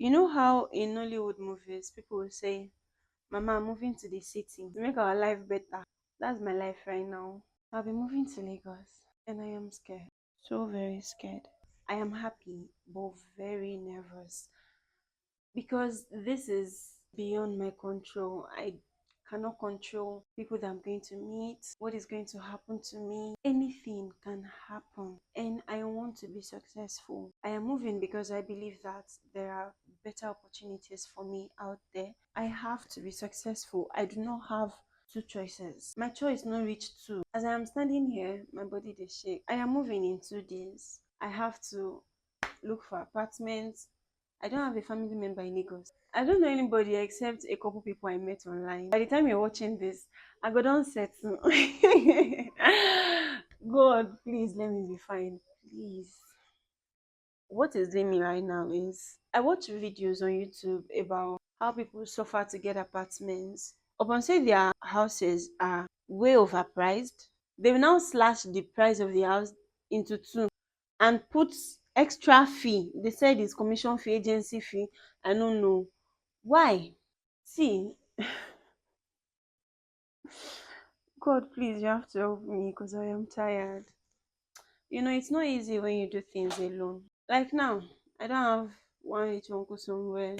You know how in Nollywood movies people will say, Mama, I'm moving to the city to make our life better. That's my life right now. I'll be moving to Lagos and I am scared. So very scared. I am happy but very nervous because this is beyond my control. I cannot control people that I'm going to meet, what is going to happen to me. Anything can happen, and I want to be successful. I am moving because I believe that there are better opportunities for me out there. I have to be successful. I do not have two choices. My choice not reach two. As I am standing here, my body dey shake. I am moving in 2 days. I have to look for apartments. I don't have a family member in Lagos. I don't know anybody except a couple people I met online. By the time you're watching this, I go down settle. God, please let me be fine. Please. What is doing me right now is I watch videos on YouTube about how people suffer to get apartments. Upon say their houses are way overpriced, they will now slash the price of the house into two and put extra fee. They said it's commission fee, agency fee. I don't know. Why? See, God, please, you have to help me because I am tired. It's not easy when you do things alone. Like now, I don't have one rich uncle somewhere.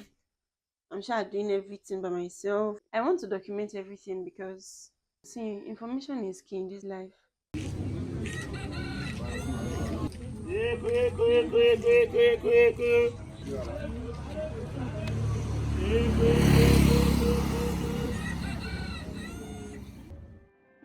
I'm sure doing everything by myself. I want to document everything because, see, information is key in this life.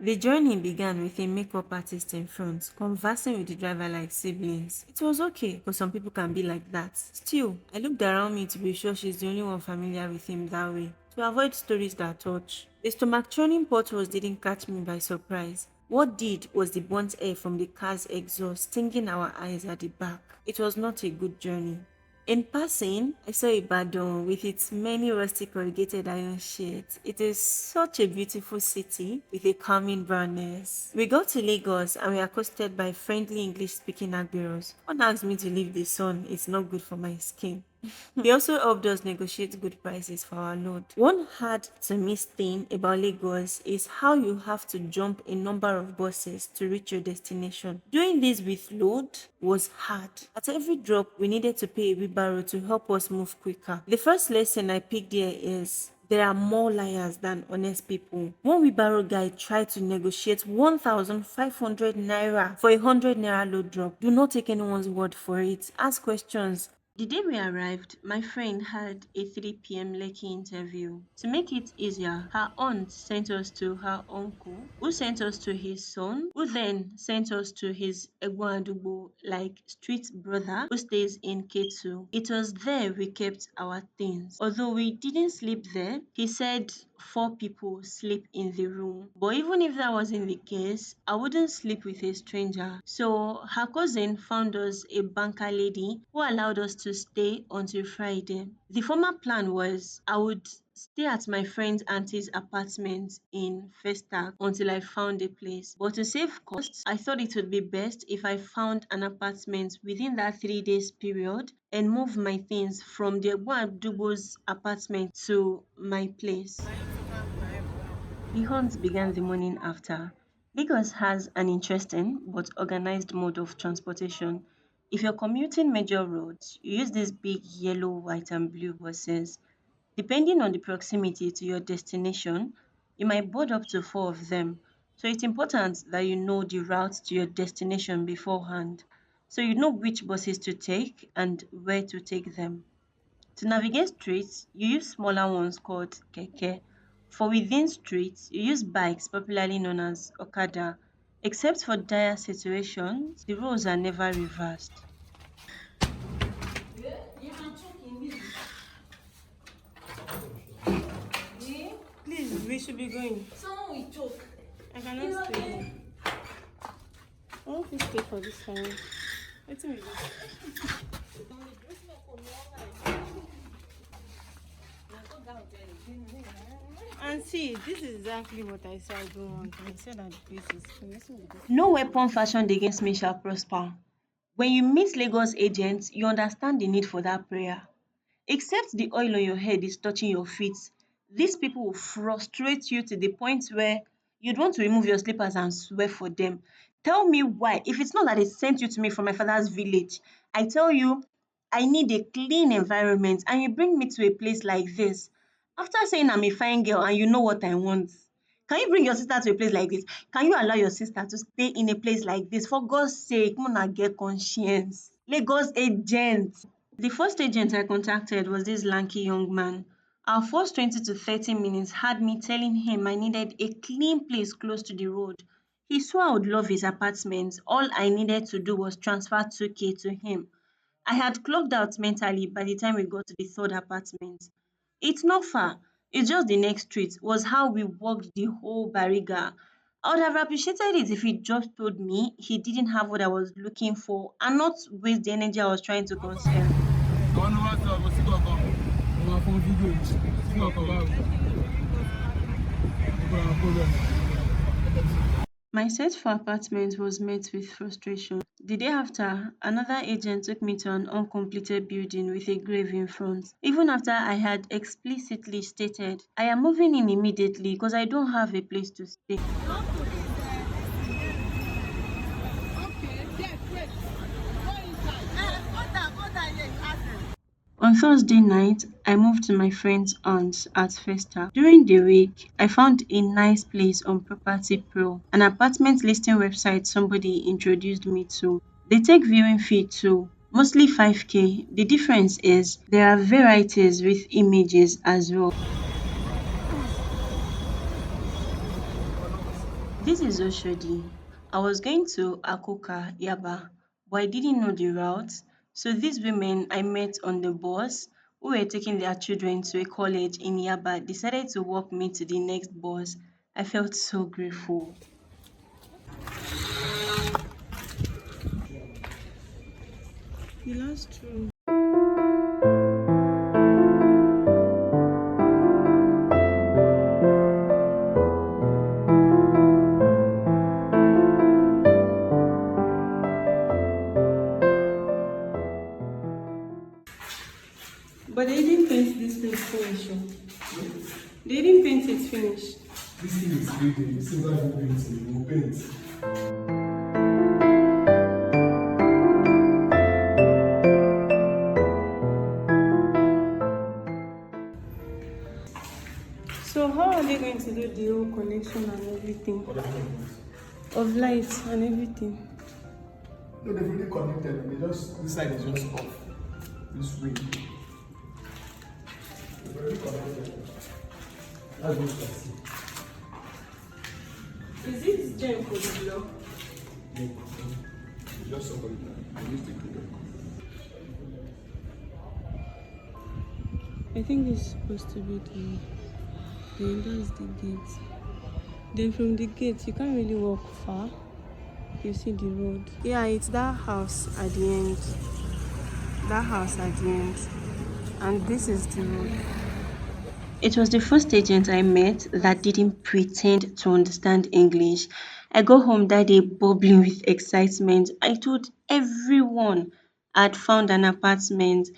The journey began with a makeup artist in front, conversing with the driver like siblings. It was okay, because some people can be like that. Still, I looked around me to be sure she's the only one familiar with him that way, to avoid stories that touch. The stomach churning potholes didn't catch me by surprise. What did was the burnt air from the car's exhaust stinging our eyes at the back. It was not a good journey. In passing, I saw Ibadan with its many rustic corrugated iron sheds. It is such a beautiful city with a calming brownness. We got to Lagos and we are accosted by friendly English speaking Agberos. One asked me to leave the sun, it's not good for my skin. They also helped us negotiate good prices for our load. One hard to miss thing about Lagos is how you have to jump a number of buses to reach your destination. Doing this with load was hard. At every drop, we needed to pay a wheelbarrow to help us move quicker. The first lesson I picked there is there are more liars than honest people. One wheelbarrow guy tried to negotiate 1,500 naira for a 100 naira load drop. Do not take anyone's word for it. Ask questions. The day we arrived, my friend had a 3 p.m. Lekki interview. To make it easier, her aunt sent us to her uncle, who sent us to his son, who then sent us to his Egwadubo, like street brother, who stays in Ketu. It was there we kept our things. Although we didn't sleep there, he said 4 people sleep in the room. But even if that wasn't the case, I wouldn't sleep with a stranger. So her cousin found us a banker lady who allowed us to stay until Friday. The former plan was I would stay at my friend's auntie's apartment in Festac until I found a place. But to save costs, I thought it would be best if I found an apartment within that 3 days period and move my things from the Dubo's apartment to my place. The hunt began the morning after. Lagos has an interesting but organized mode of transportation. If you're commuting major roads, you use these big yellow, white, and blue buses. Depending on the proximity to your destination, you might board up to four of them. So it's important that you know the route to your destination beforehand. So you know which buses to take and where to take them. To navigate streets, you use smaller ones called keke. For within streets, you use bikes, popularly known as okada. Except for dire situations, the roads are never reversed. Please, we should be going. Someone will choke. I cannot stay. I want to stay for this time. Let me go. And see, this is exactly what I said I don't want. I said that the place is no weapon fashioned against me shall prosper. When you meet Lagos agents, you understand the need for that prayer. Except the oil on your head is touching your feet. These people will frustrate you to the point where you'd want to remove your slippers and swear for them. Tell me why. If it's not that they sent you to me from my father's village, I tell you, I need a clean environment and you bring me to a place like this. After saying I'm a fine girl and you know what I want, can you bring your sister to a place like this? Can you allow your sister to stay in a place like this? For God's sake, Mona get conscience. Lagos agent. The first agent I contacted was this lanky young man. Our first 20 to 30 minutes had me telling him I needed a clean place close to the road. He swore I would love his apartment. All I needed to do was transfer 2K to him. I had clocked out mentally by the time we got to the third apartment. It's not far. It's just the next street, was how we walked the whole barriga. I would have appreciated it if he just told me he didn't have what I was looking for and not waste the energy I was trying to conserve. My search for apartment was met with frustration. The day after, another agent took me to an uncompleted building with a grave in front. Even after I had explicitly stated, I am moving in immediately because I don't have a place to stay. On Thursday night, I moved to my friend's aunt's at Festa. During the week, I found a nice place on Property Pro, an apartment listing website somebody introduced me to. They take viewing fee too, mostly 5K. The difference is there are varieties with images as well. This is Oshodi. I was going to Akoka, Yaba, but I didn't know the route. So these women I met on the bus who were taking their children to a college in Yaba decided to walk me to the next bus. I felt so grateful. The last room. But they didn't paint this place finish. Oh. They didn't paint it finish. This thing is fading. This is not even painting. We will paint. So how are they going to do the whole connection and everything? What are the things? Of lights and everything? No, they've really connected. They just this side is just off. This way. They've already connected. That's what you can see. Is this gem for the block? No, it's just somebody that used the grid. I think this is supposed to be then that's the gate. Then from the gate you can't really walk far. You see the road. Yeah, it's that house at the end. That house at the end. And this is the road. It was the first agent I met that didn't pretend to understand English. I got home that day bubbling with excitement. I told everyone I'd found an apartment.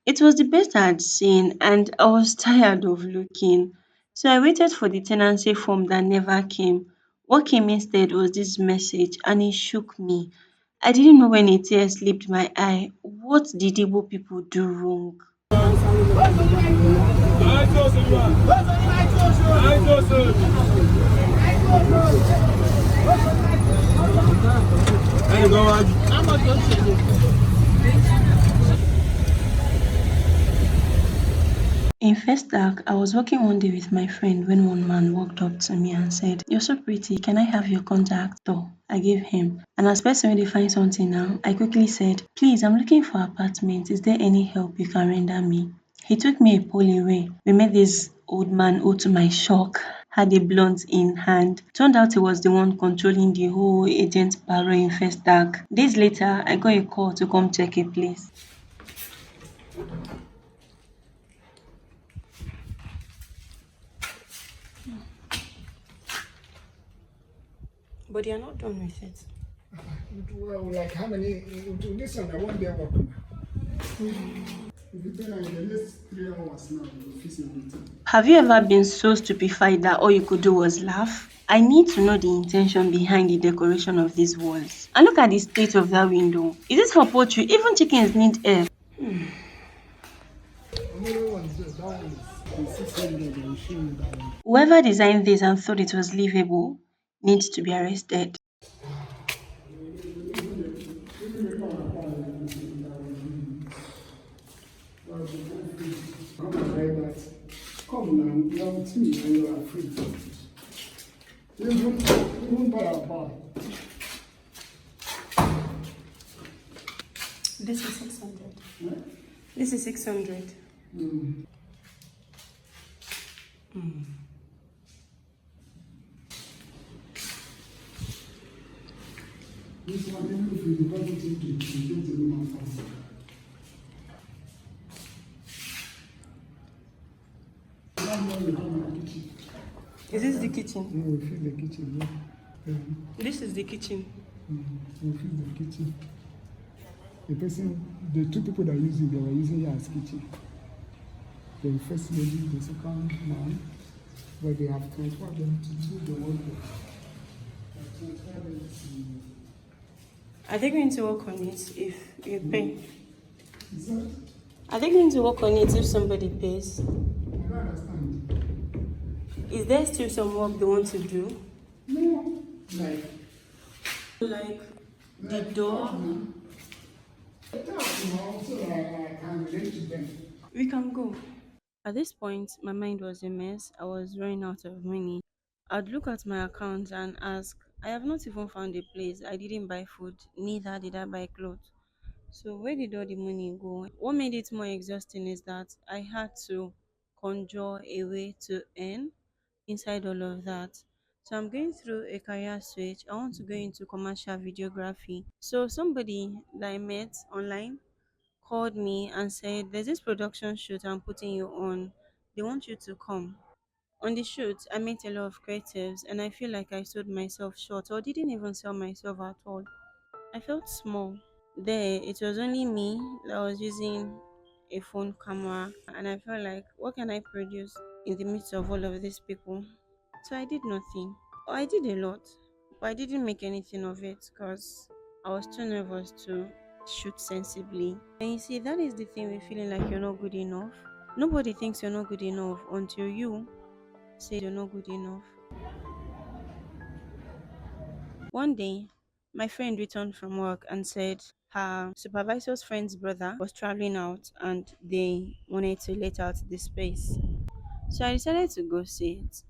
It was the best I had seen, and I was tired of looking. So I waited for the tenancy form that never came. What came instead was this message, and it shook me. I didn't know when a tear slipped my eye. What did Igbo people do wrong? In first act, I was walking one day with my friend when one man walked up to me and said, "You're so pretty, can I have your contact?" So I gave him. And as person when they find something now, I quickly said, "Please, I'm looking for apartment. Is there any help you can render me?" He took me a pole away. We met this old man who, to my shock, had a blunt in hand. Turned out he was the one controlling the whole agent paro in first act. Days later, I got a call to come check a place. But they are not done with it. Well, like how many? This one, I won't be able to. If you tell her in the next 3 hours now, you will fix everything. Have you ever been so stupefied that all you could do was laugh? I need to know the intention behind the decoration of these walls. And look at the state of that window. Is it for poultry? Even chickens need air. Another one is there. That one is 600. I will show you that one. Whoever designed this and thought it was livable needs to be arrested. Come and buy that. Come now, you are with me and you are free. Even buy a bar. This is 600. This is 600. This one, even if you deposit it to you get the minimum fund. That one we have in the kitchen. Is this the kitchen? No, we fix the kitchen. Yeah. This is the kitchen. We fix the kitchen. The two people that use it, they were using it as kitchen. The first lady, the second man, but they have transferred them to do the work. They have transferred them to. Are they going to work on it if you pay? Is that? Are they going to work on it if somebody pays? I don't understand. Is there still some work they want to do? No. Like Like the door? that, so that I can relate to them. We can go. At this point, my mind was a mess. I was running out of money. I'd look at my account and ask, I have not even found a place. I didn't buy food, neither did I buy clothes. So where did all the money go? What made it more exhausting is that I had to conjure a way to earn inside all of that. So I'm going through a career switch. I want to go into commercial videography. So somebody that I met online called me and said, there's this production shoot I'm putting you on. They want you to come. On the shoot, I met a lot of creatives and I feel like I sold myself short or didn't even sell myself at all. I felt small. There, it was only me that was using a phone camera, and I felt like, what can I produce in the midst of all of these people? So I did nothing. Or I did a lot, but I didn't make anything of it because I was too nervous to shoot sensibly. And you see, that is the thing with feeling like you're not good enough. Nobody thinks you're not good enough until you say you're not good enough. One day, my friend returned from work and said her supervisor's friend's brother was traveling out and they wanted to let out the space. So I decided to go see it.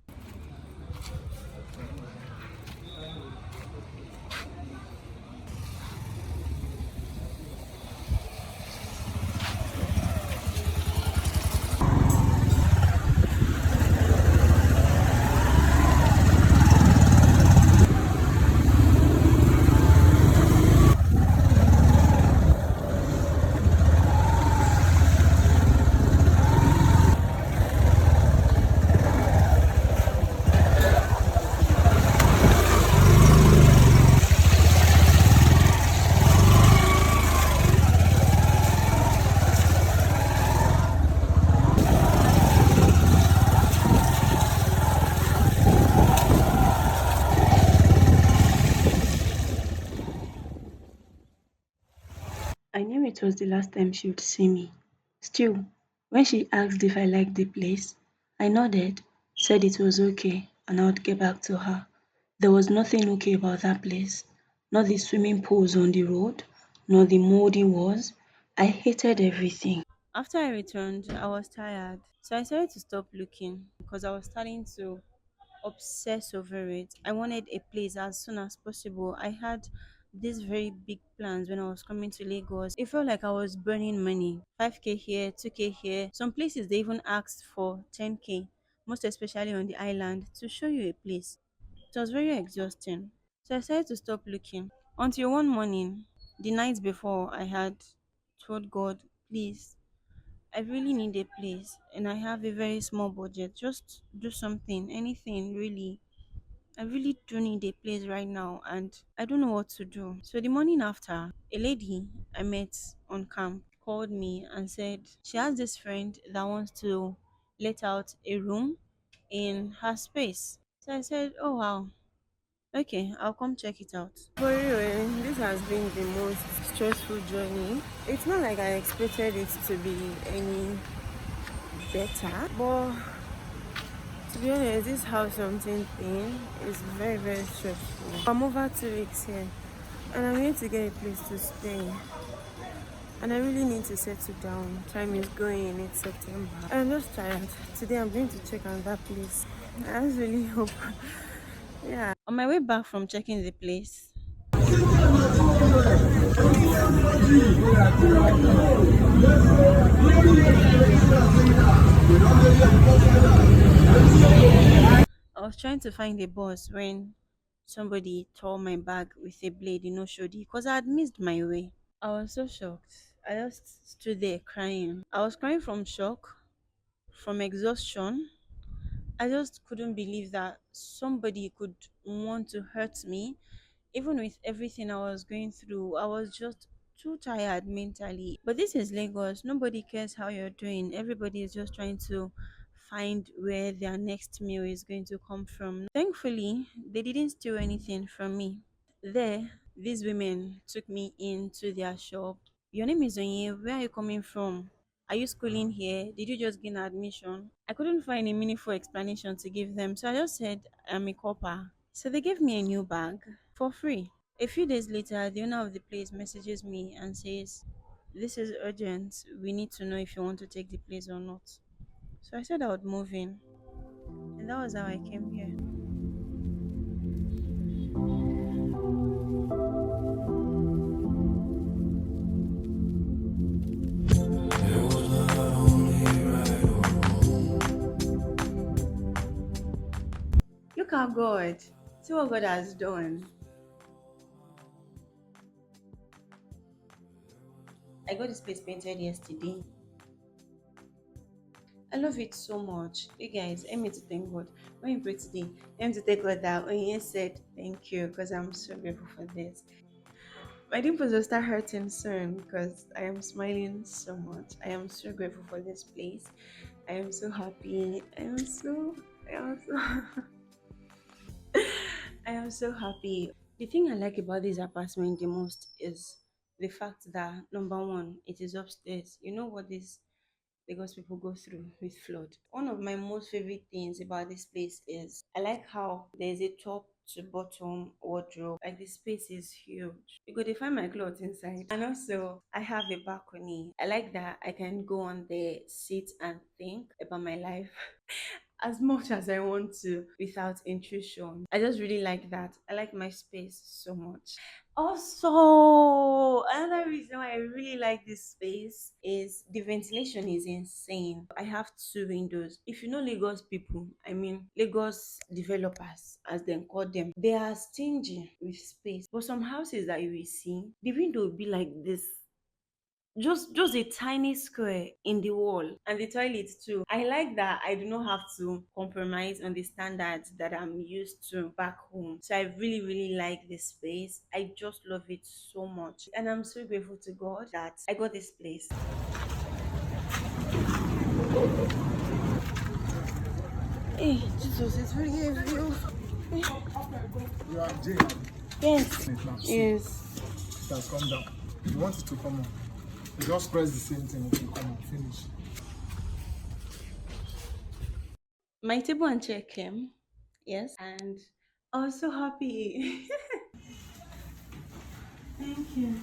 I knew it was the last time she would see me. Still, when she asked if I liked the place, I nodded, said it was okay, and I would get back to her. There was nothing okay about that place. Not the swimming pools on the road, not the moldy walls. I hated everything. After I returned, I was tired. So I started to stop looking because I was starting to obsess over it. I wanted a place as soon as possible. I had these very big plans when I was coming to Lagos. It felt like I was burning money. 5k here, 2k here. Some places they even asked for 10k, most especially on the island, to show you a place. It was very exhausting. So I decided to stop looking. Until one morning, the night before, I had told God, please, I really need a place and I have a very small budget. Just do something, anything really. I really do need a place right now and I don't know what to do. So the morning after, a lady I met on camp called me and said she has this friend that wants to let out a room in her space. So I said, oh wow, okay, I'll come check it out. For real, this has been the most stressful journey. It's not like I expected it to be any better, but to be honest, this house something thing is very, very stressful. I'm over 2 weeks here and I'm here to get a place to stay. And I really need to settle down. Time is going, it's September. I'm just tired. Today I'm going to check on that place. I just really hope. Yeah. On my way back from checking the place, I was trying to find a bus when somebody tore my bag with a blade, shoddy, because I had missed my way. I was so shocked. I just stood there crying. I was crying from shock, from exhaustion. I just couldn't believe that somebody could want to hurt me. Even with everything I was going through, I was just too tired mentally. But this is Lagos. Nobody cares how you're doing. Everybody is just trying to find where their next meal is going to come from. Thankfully, they didn't steal anything from me. There, these women took me into their shop. Your name is Onye. Where are you coming from? Are you schooling here? Did you just gain admission? I couldn't find a meaningful explanation to give them, so I just said I'm a copper. So they gave me a new bag for free. A few days later, the owner of the place messages me and says, this is urgent. We need to know if you want to take the place or not. So I said I would move in. And that was how I came here. Look how God. See what God has done. I got this place painted yesterday. I love it so much. You guys, I me to thank God. When you pray today, I am to thank God that when He said thank you because I'm so grateful for this. My dimples will start hurting soon because I am smiling so much. I am so grateful for this place. I am so happy. I am so I am so happy. The thing I like about this apartment the most is the fact that number one, it is upstairs. You know what this Lagos people go through with flood. One of my most favorite things about this place is I like how there's a top to bottom wardrobe. Like the space is huge. You go to find my clothes inside. And also I have a balcony. I like that I can go on there, sit and think about my life. As much as I want to without intrusion. I just really like that. I like my space so much. Also, another reason why I really like this space is the ventilation is insane. I have two windows. If you know Lagos people, I mean Lagos developers, as they call them, they are stingy with space. But some houses that you will see, the window will be like this, just a tiny square in the wall, and the toilet too. I like that I do not have to compromise on the standards that I'm used to back home. So I really like this space. I just love it so much, and I'm so grateful to God that I got this place. Hey, Jesus, it's really heavy. You are Jane. Yes. It now. See, Yes. it has come down. You want it to come on. You just press the same thing, it will come on. Finish. My table and chair came. Yes. And I was so happy. Thank you.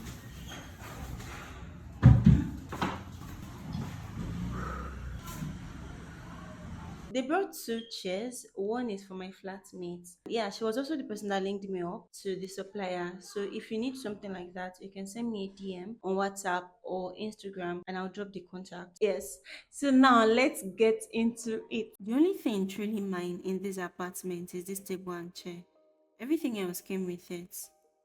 They brought two chairs. One is for my flatmate. Yeah, she was also the person that linked me up to the supplier. So if you need something like that, you can send me a DM on WhatsApp or Instagram and I'll drop the contact. Yes. So now let's get into it. The only thing truly mine in this apartment is this table and chair. Everything else came with it: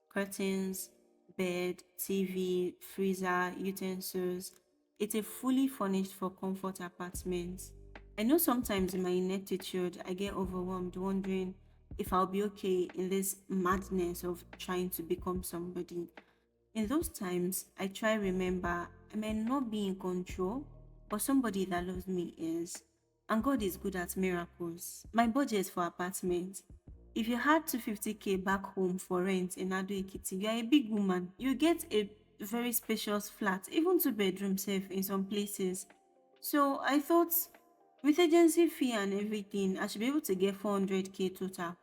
curtains, bed, TV, freezer, utensils. It's a fully furnished for comfort apartment. I know sometimes in my ineptitude, I get overwhelmed wondering if I'll be okay in this madness of trying to become somebody. In those times, I try remember I may not be in control, but somebody that loves me is. And God is good at miracles. My budget for apartment. If you had 250K back home for rent in Ado Ekiti, you are a big woman. You get a very spacious flat, even two bedrooms safe in some places. So I thought with agency fee and everything, I should be able to get 400K total.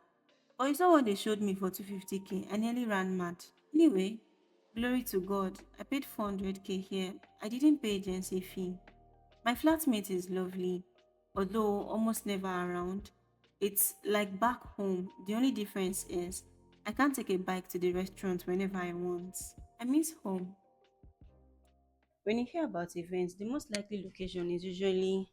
But you saw what they showed me for 250K. I nearly ran mad. Anyway, glory to God. I paid 400K here. I didn't pay agency fee. My flatmate is lovely, although almost never around. It's like back home. The only difference is I can't take a bike to the restaurant whenever I want. I miss home. When you hear about events, the most likely location is usually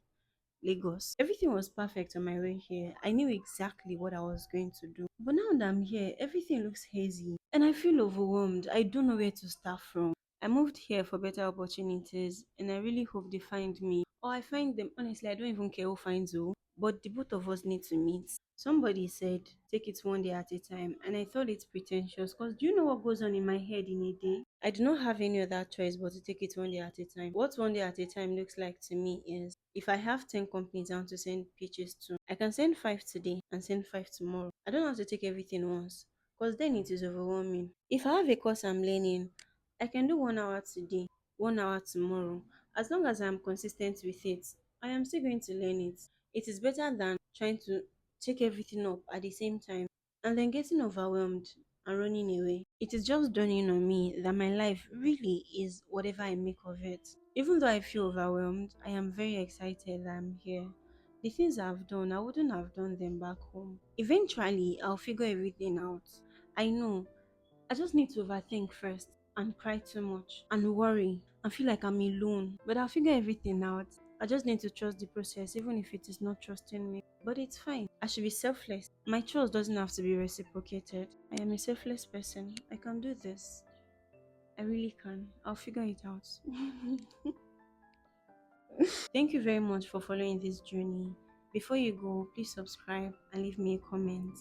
Lagos. Everything was perfect on my way here. I knew exactly what I was going to do. But now that I'm here, everything looks hazy and I feel overwhelmed. I don't know where to start from. I moved here for better opportunities and I really hope they find me. Or I find them. Honestly, I don't even care who finds who. But the both of us need to meet. Somebody said, take it one day at a time. And I thought it's pretentious because do you know what goes on in my head in a day? I do not have any other choice but to take it one day at a time. What one day at a time looks like to me is if I have 10 companies I want to send pitches to, I can send 5 today and send 5 tomorrow. I don't have to take everything once because then it is overwhelming. If I have a course I'm learning, I can do 1 hour today, 1 hour tomorrow. As long as I'm consistent with it, I am still going to learn it. It is better than trying to take everything up at the same time and then getting overwhelmed and running away. It is just dawning on me that my life really is whatever I make of it. Even though I feel overwhelmed, I am very excited that I'm here. The things I've done, I wouldn't have done them back home. Eventually, I'll figure everything out. I know. I just need to overthink first and cry too much and worry and feel like I'm alone. But I'll figure everything out. I just need to trust the process, even if it is not trusting me. But it's fine. I should be selfless. My trust doesn't have to be reciprocated. I am a selfless person. I can do this. I really can. I'll figure it out. Thank you very much for following this journey. Before you go, please subscribe and leave me a comment.